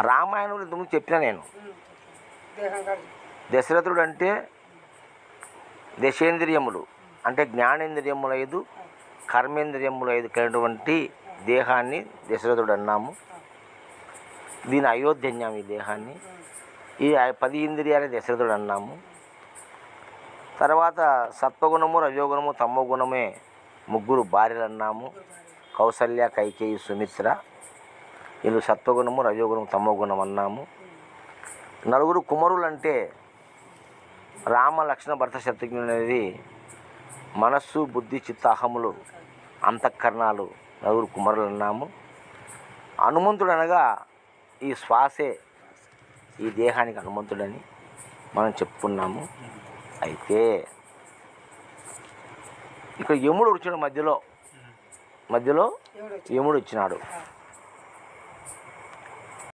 రామాయణంలో ఇంతకుముందు చెప్పిన నేను. దశరథుడు అంటే దశేంద్రియములు అంటే జ్ఞానేంద్రియములు 5, కర్మేంద్రియములు 5 కలిగినటువంటి దేహాన్ని దశరథుడు అన్నాము. దీని అయోధ్య అన్నాము. ఈ దేహాన్ని ఈ 10 ఇంద్రియాలే దశరథుడు అన్నాము. తర్వాత సత్వగుణము, రజోగుణము, తమో గుణమే 3 భార్యలు అన్నాము. కౌసల్య, కైకేయి, సుమిత్ర. వీళ్ళు సత్వగుణము, రజోగుణము, తమో గుణం అన్నాము. 4 కుమారులు అంటే రామ, లక్ష్మణ, భరత, శత్రుఘ్నులు అనేది మనస్సు, బుద్ధి, చిత్త, అహములు, అంతఃకరణాలు 4 కుమారులు అన్నాము. హనుమంతుడు అనగా ఈ శ్వాసే ఈ దేహానికి హనుమంతుడని మనం చెప్పుకున్నాము. అయితే ఇక్కడ యముడు వచ్చిన మధ్యలో యముడు వచ్చినాడు.